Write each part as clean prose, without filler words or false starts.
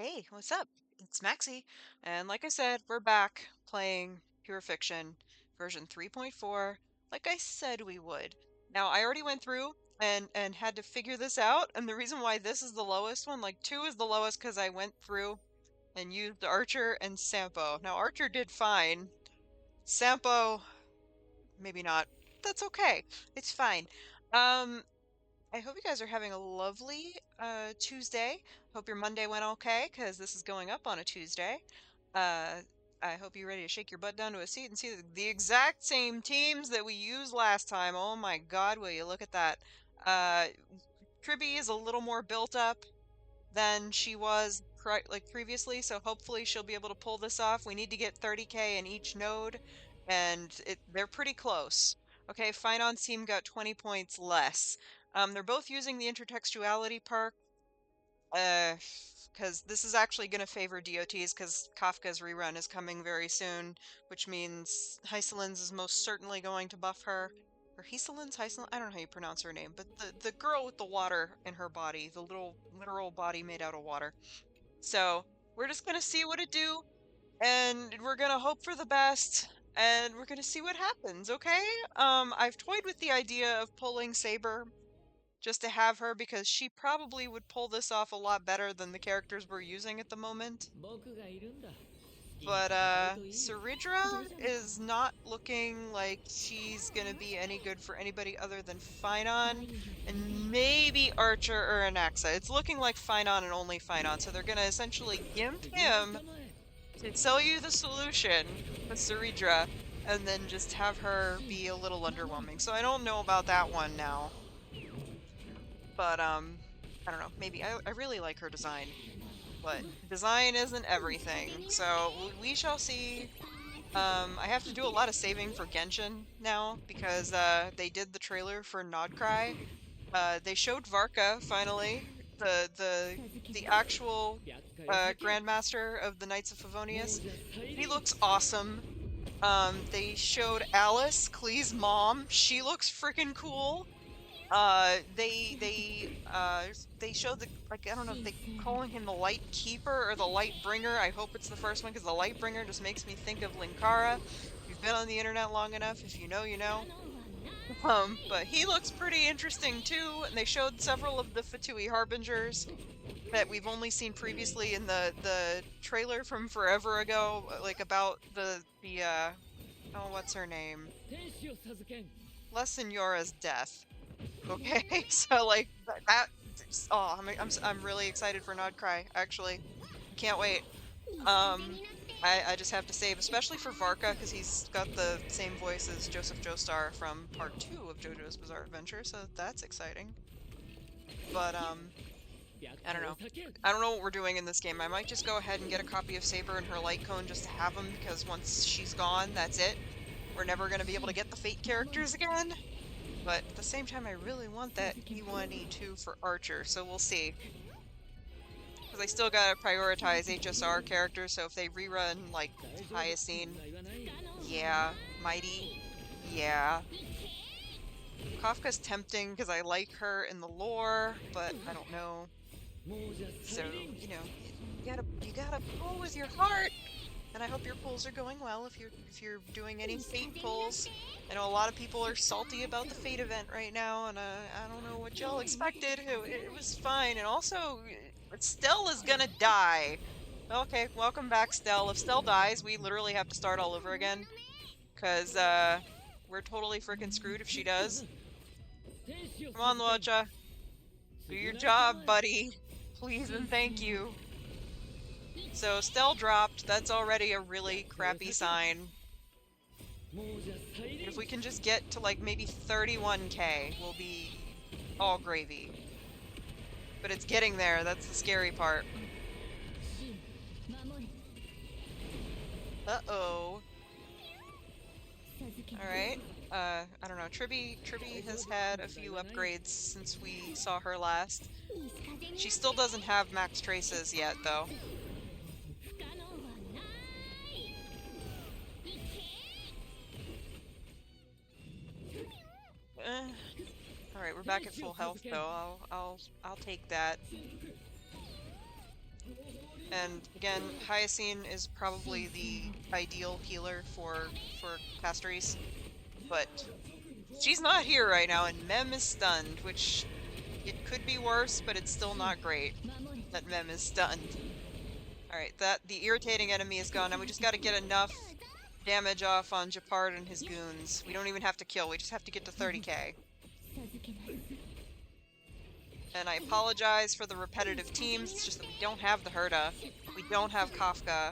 Hey, what's up? It's Maxie, and like I said, we're back playing Pure Fiction version 3.4, like I said we would. Now, I already went through and had to figure this out, and the reason why this is the lowest one, like 2 is the lowest because I went through and used Archer and Sampo. Now, Archer did fine. Sampo, maybe not. That's okay. It's fine. Um, I hope you guys are having a lovely Tuesday. Hope your Monday went okay, because this is going up on a Tuesday. Uh, I hope you're ready to shake your butt down to a seat and see the exact same teams that we used last time. Oh my God, will you look at that? Uh, Tribbie is a little more built up than she was previously, so hopefully she'll be able to pull this off. We need to get 30k in each node, and they're pretty close. Okay, Phainon's team got 20 points less. They're both using the intertextuality perk, because this is actually going to favor DOTs, because Kafka's rerun is coming very soon, which means Hycelin's is most certainly going to buff her. Or Hycelin's? Hycelin? I don't know how you pronounce her name, but the girl with the water in her body, the little literal body made out of water. So we're just gonna see what it do, and we're gonna hope for the best, and we're gonna see what happens, okay? I've toyed with the idea of pulling Saber just to have her because she probably would pull this off a lot better than the characters we're using at the moment. But Saridra is not looking like she's gonna be any good for anybody other than Phainon and maybe Archer or Anaxa. It's looking like Phainon and only Phainon, so they're gonna essentially gimp him to sell you the solution with Saridra and then just have her be a little underwhelming. So I don't know about that one now. But I don't know, maybe I really like her design. But design isn't everything, so we shall see. I have to do a lot of saving for Genshin now because they did the trailer for Nodcry. They showed Varka finally, the actual Grandmaster of the Knights of Favonius. He looks awesome. They showed Alice, Klee's mom. She looks freaking cool. They showed like, I don't know if they calling him the Light Keeper or the Light Bringer. I hope it's the first one because the Light Bringer just makes me think of Linkara. If you've been on the internet long enough, if you know, you know. But he looks pretty interesting too, and they showed several of the Fatui Harbingers that we've only seen previously in the trailer from forever ago, like about the oh, what's her name? La Senora's death. Okay, so like that. Oh, I'm really excited for Nodcry. Actually, can't wait. Um, I just have to save, especially for Varka, because he's got the same voice as Joseph Joestar from Part 2 of JoJo's Bizarre Adventure, so that's exciting. But I don't know. I don't know what we're doing in this game. I might just go ahead and get a copy of Saber and her light cone just to have them, because once she's gone, that's it. We're never going to be able to get the Fate characters again. But at the same time, I really want that E1, E2 for Archer, so we'll see. Because I still gotta prioritize HSR characters, so if they rerun, like, Hyacine, yeah. Mighty, yeah. Kafka's tempting because I like her in the lore, but I don't know. So, you know, you gotta pull with your heart! And I hope your pulls are going well if you're doing any Fate pulls. I know a lot of people are salty about the Fate event right now, and I don't know what y'all expected. It was fine, and also, Stell is gonna die. Okay, welcome back, Stell. If Stell dies, we literally have to start all over again. Cause, we're totally freaking screwed if she does. Come on, Luocha. Do your job, buddy. Please and thank you. So, Stell dropped. That's already a really crappy sign. If we can just get to, like, maybe 31k, we'll be all gravy. But it's getting there, that's the scary part. Uh-oh. Alright. I don't know. Tribbie has had a few upgrades since we saw her last. She still doesn't have max traces yet, though. All right, we're back at full health though. I'll take that. And again, Hyacine is probably the ideal healer for Castorice, but she's not here right now, and Mem is stunned, which it could be worse, but it's still not great that Mem is stunned. Alright, the irritating enemy is gone, and we just gotta get enough damage off on Japard and his goons. We don't even have to kill, we just have to get to 30k. And I apologize for the repetitive teams, it's just that we don't have the Herta, we don't have Kafka,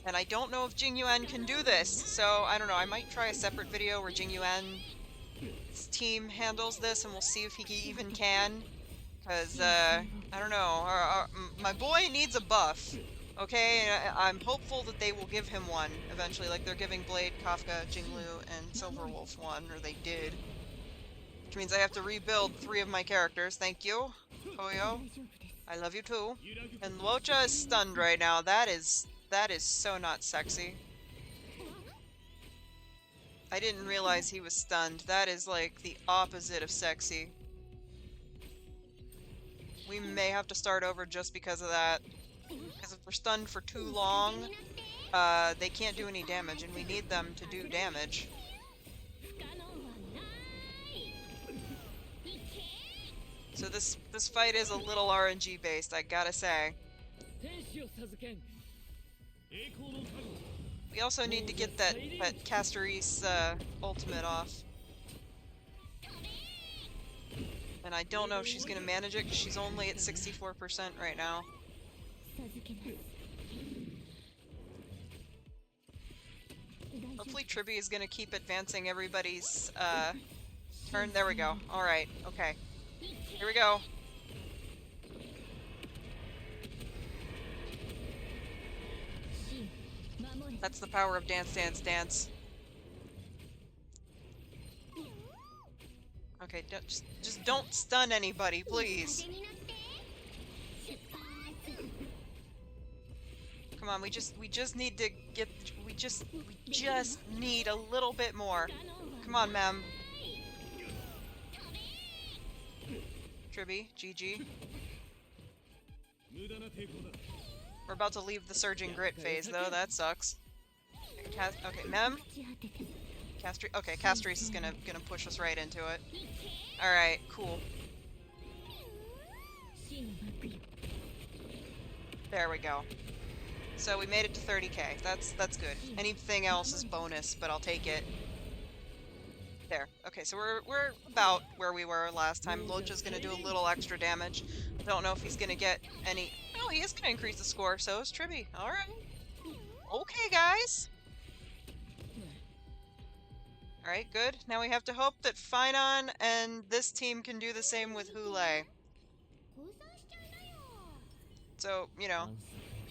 and I don't know if Jing Yuan can do this, so I don't know, I might try a separate video where Jing Yuan's team handles this and we'll see if he even can. Because, I don't know, my boy needs a buff, okay? I'm hopeful that they will give him one eventually, like they're giving Blade, Kafka, Jinglu, and Silverwolf one, or they did. Which means I have to rebuild 3 of my characters, thank you, Toyo. I love you too. And Luocha is stunned right now, that is so not sexy. I didn't realize he was stunned, that is like the opposite of sexy. We may have to start over just because of that. Because if we're stunned for too long, they can't do any damage, and we need them to do damage. So this fight is a little RNG based, I gotta say. We also need to get that Castorice ultimate off. And I don't know if she's gonna manage it because she's only at 64% right now. Hopefully Tribbie is gonna keep advancing everybody's turn. There we go. Alright, okay. Here we go. That's the power of Dance Dance Dance. Okay, just don't stun anybody, please. Come on, we just need to get we just need a little bit more. Come on, Mem. Tribbie, GG. We're about to leave the Surging Grit phase though, that sucks. Okay, Mem. Okay, Castorice is gonna push us right into it. Alright, cool. There we go. So we made it to 30k. That's good. Anything else is bonus, but I'll take it. There. Okay, so we're about where we were last time. Locha's gonna do a little extra damage. Don't know if he's gonna get any. Oh, he is gonna increase the score. So is Tribbie. All right. Okay, guys. All right, good. Now we have to hope that Phainon and this team can do the same with Hule. So you know,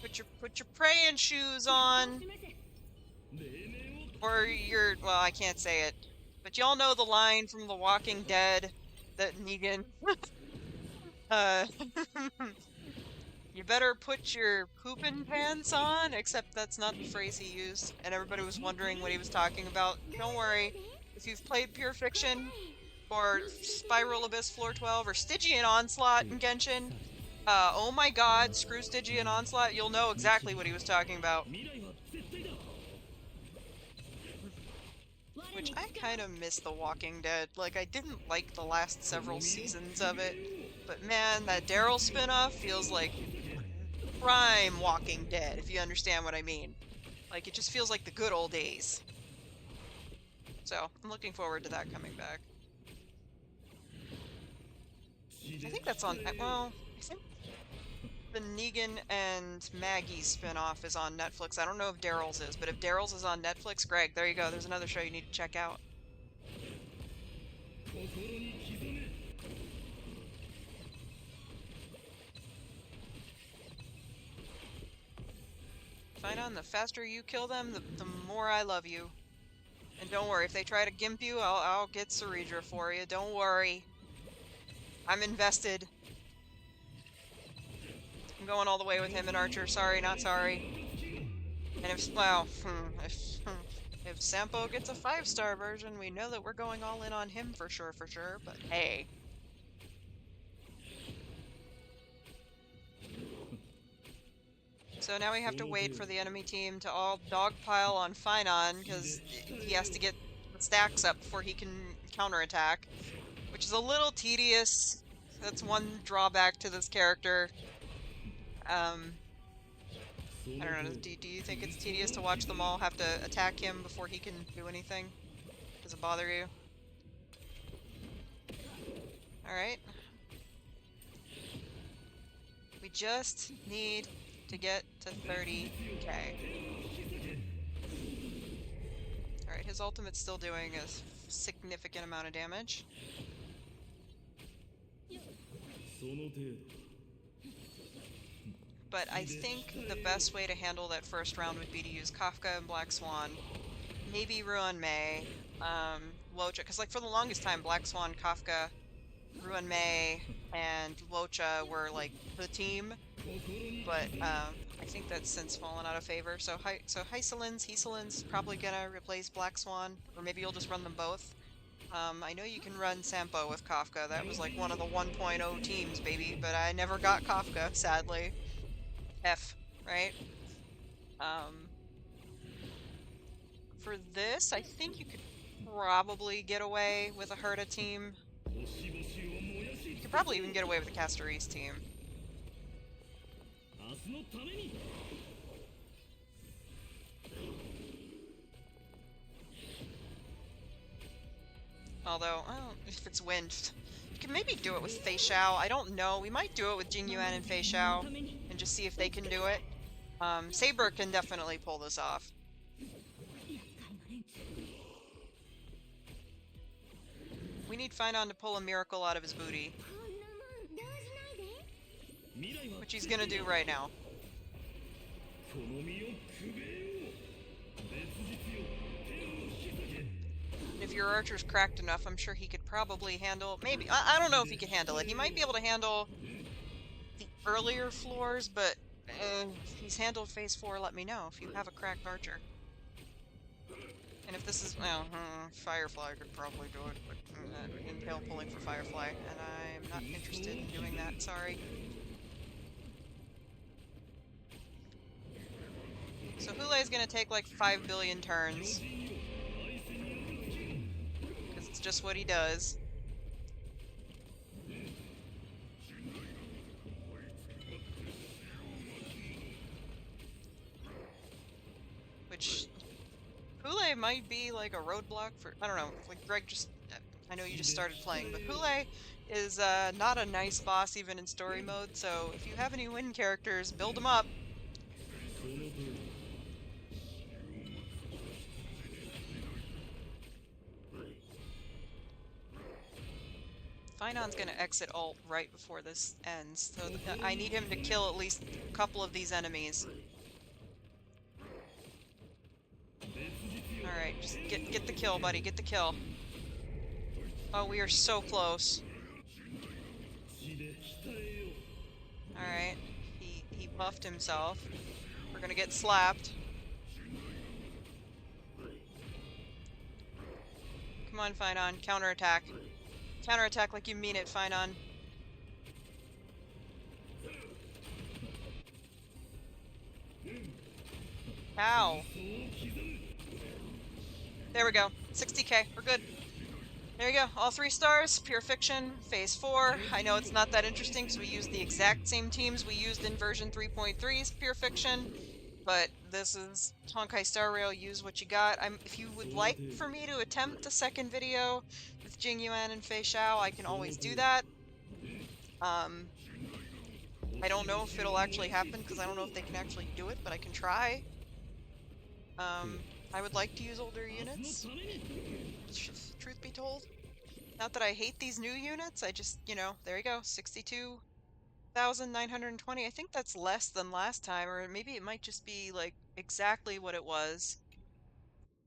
put your praying shoes on, or your well, I can't say it. But y'all know the line from The Walking Dead that Negan... you better put your poopin' pants on, except that's not the phrase he used, and everybody was wondering what he was talking about. Don't worry, if you've played Pure Fiction, or Spiral Abyss Floor 12, or Stygian Onslaught in Genshin, oh my god, screw Stygian Onslaught, you'll know exactly what he was talking about. Which I kind of miss The Walking Dead. Like, I didn't like the last several seasons of it, but man, that Daryl spinoff feels like prime Walking Dead, if you understand what I mean. Like, it just feels like the good old days. So, I'm looking forward to that coming back. I think that's on... well, I think the Negan and Maggie spin-off is on Netflix. I don't know if Daryl's is, but if Daryl's is on Netflix, Greg, there you go. There's another show you need to check out. Phainon, the faster you kill them, the more I love you. And don't worry, if they try to gimp you, I'll get Ceredra for you. Don't worry. I'm invested. I'm going all the way with him and Archer. Sorry, not sorry. And if, well, if Sampo gets a 5-star version, we know that we're going all in on him for sure, but hey. So now we have to wait for the enemy team to all dogpile on Phainon because he has to get the stacks up before he can counterattack, which is a little tedious. That's one drawback to this character. I don't know, do you think it's tedious to watch them all have to attack him before he can do anything? Does it bother you? Alright. We just need to get to 30k. Alright, his ultimate's still doing a significant amount of damage. But I think the best way to handle that first round would be to use Kafka and Black Swan. Maybe Ruan Mei, Locha, because like for the longest time, Black Swan, Kafka, Ruan Mei, and Locha were like the team. But I think that's since fallen out of favor. So Heiselin's probably gonna replace Black Swan, or maybe you'll just run them both. I know you can run Sampo with Kafka. That was like one of the 1.0 teams, baby, but I never got Kafka, sadly. F, right? For this, I think you could probably get away with a Herta team. You could probably even get away with a Castorice team. Although, well, if it's wind, you can maybe do it with Feixiao. I don't know. We might do it with Jing Yuan and Feixiao and just see if they can do it. Saber can definitely pull this off. We need Phainon to pull a miracle out of his booty. Which he's gonna do right now. If your archer's cracked enough, I'm sure he could probably handle... Maybe. I don't know if he could handle it. He might be able to handle the earlier floors, but if he's handled phase 4, let me know if you have a cracked archer. And if this is... Well, Firefly could probably do it, but Impale pulling for Firefly, and I'm not interested in doing that, sorry. So Hulei's gonna take like 5 billion turns. Because it's just what he does. Which... Hulei might be like a roadblock for... I don't know, like Greg just... I know you just started playing, but Hulei is not a nice boss even in story mode, so if you have any win characters, build them up. Phainon's gonna exit ult right before this ends, so I need him to kill at least a couple of these enemies. Alright, just get the kill, buddy, get the kill. Oh, we are so close. Alright, he buffed himself. We're gonna get slapped. Come on, Phainon, counterattack. Counterattack like you mean it, Phainon. Ow. There we go. 60k. We're good. There you go. All 3 stars. Pure Fiction. Phase 4. I know it's not that interesting because we used the exact same teams we used in version 3.3's Pure Fiction. But this is Honkai Star Rail. Use what you got. If you would like for me to attempt a second video with Jing Yuan and Feixiao, I can always do that. I don't know if it'll actually happen because I don't know if they can actually do it, but I can try. I would like to use older units, truth be told. Not that I hate these new units, I just, you know, there you go, 62,920. I think that's less than last time, or maybe it might just be, like, exactly what it was.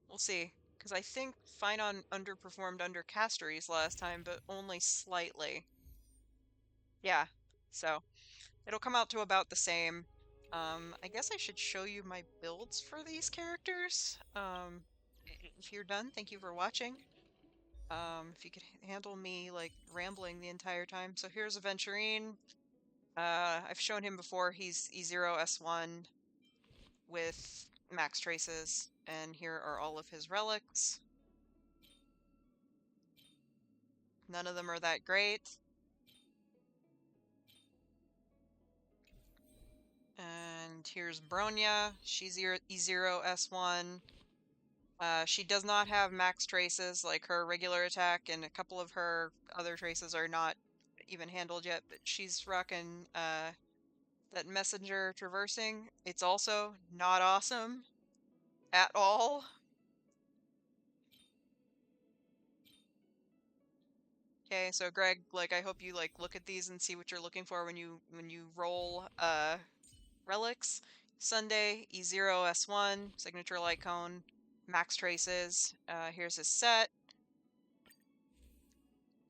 We'll see, because I think Phainon underperformed under Castorice last time, but only slightly. Yeah, so it'll come out to about the same. I guess I should show you my builds for these characters. If you're done, thank you for watching. If you could handle me, like, rambling the entire time. So here's Aventurine. I've shown him before, he's E0S1. with max traces, and here are all of his relics. None of them are that great. And here's Bronya. She's E0S1. She does not have max traces like her regular attack, and a couple of her other traces are not even handled yet, but she's rocking that messenger traversing. It's also not awesome at all. Okay, so Greg, like I hope you like look at these and see what you're looking for when you roll relics. Sunday, E0S1, signature light cone, max traces. Here's his set.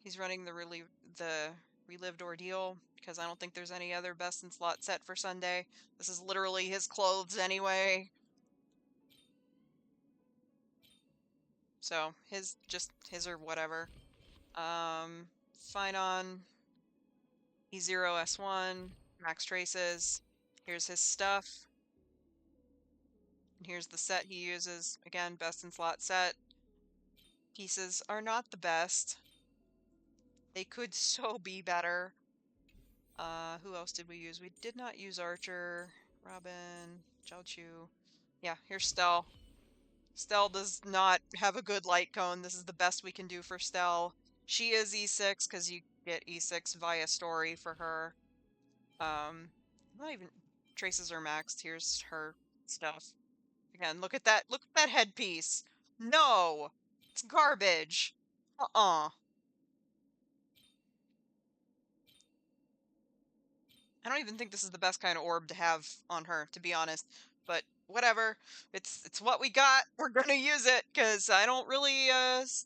He's running the relived ordeal because I don't think there's any other best in slot set for Sunday. This is literally his clothes anyway. So just his or whatever. Phainon, E0S1, max traces. Here's his stuff. And here's the set he uses. Again, best in slot set. Pieces are not the best. They could so be better. Who else did we use? We did not use Archer, Robin, Zhao Chu. Yeah, here's Stell. Stell does not have a good light cone. This is the best we can do for Stell. She is E6 because you get E6 via story for her. Not even traces are maxed. Here's her stuff. Again, look at that. Look at that headpiece. No, it's garbage. I don't even think this is the best kind of orb to have on her, to be honest. But whatever. It's what we got. We're gonna use it because I don't really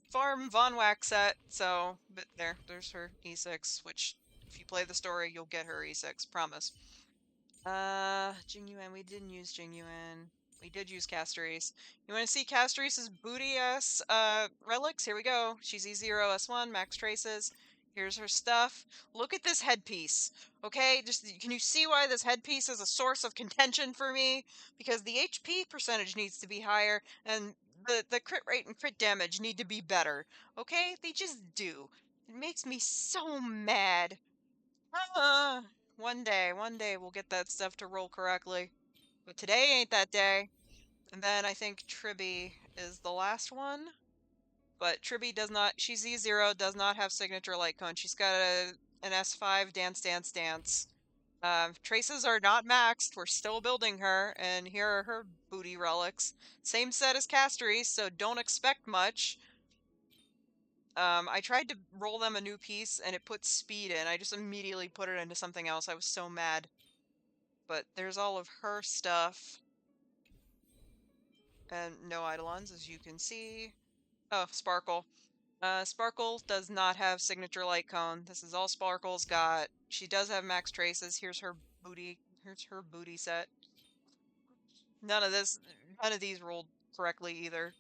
farm Von Wax set. So, but there's her E6, which if you play the story, you'll get her E6. Promise. Jing Yuan. We didn't use Jing Yuan. We did use Castorice. You want to see Castorice's booty ass relics? Here we go. She's E0S1, max traces. Here's her stuff. Look at this headpiece. Okay, just can you see why this headpiece is a source of contention for me? Because the HP percentage needs to be higher, and the crit rate and crit damage need to be better. Okay, they just do. It makes me so mad. Uh, one day we'll get that stuff to roll correctly. But today ain't that day. And then I think Tribbie is the last one. But Tribbie does not, she's E0, does not have signature light cone. She's got an S5 dance, dance, dance. Traces are not maxed. We're still building her. And here are her booty relics. Same set as Castorice, so don't expect much. I tried to roll them a new piece and it put speed in. I just immediately put it into something else. I was so mad. But there's all of her stuff. And no Eidolons, as you can see. Oh, Sparkle. Sparkle does not have signature light cone. This is all Sparkle's got. She does have max traces. Here's her booty. Here's her booty set. None of these rolled correctly either.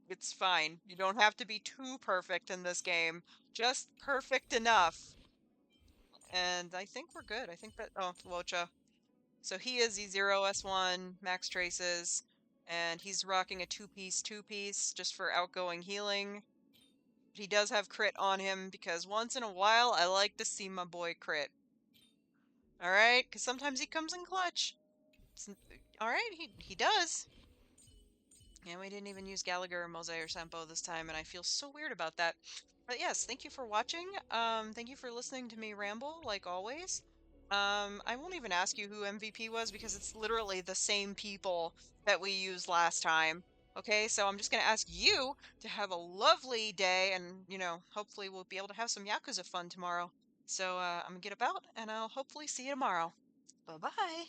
It's fine. You don't have to be too perfect in this game. Just perfect enough. And I think we're good. I think that, oh, Wocha. So he is E0S1, max traces, and he's rocking a two-piece just for outgoing healing. He does have crit on him because once in a while I like to see my boy crit. Alright? Because sometimes he comes in clutch. Alright, he does. And we didn't even use Gallagher or Mose or Sampo this time, and I feel so weird about that. But yes, thank you for watching. Thank you for listening to me ramble, like always. I won't even ask you who MVP was because it's literally the same people that we used last time. Okay, so I'm just gonna ask you to have a lovely day, and, you know, hopefully we'll be able to have some Yakuza fun tomorrow. So, I'm gonna get about, and I'll hopefully see you tomorrow. Bye-bye!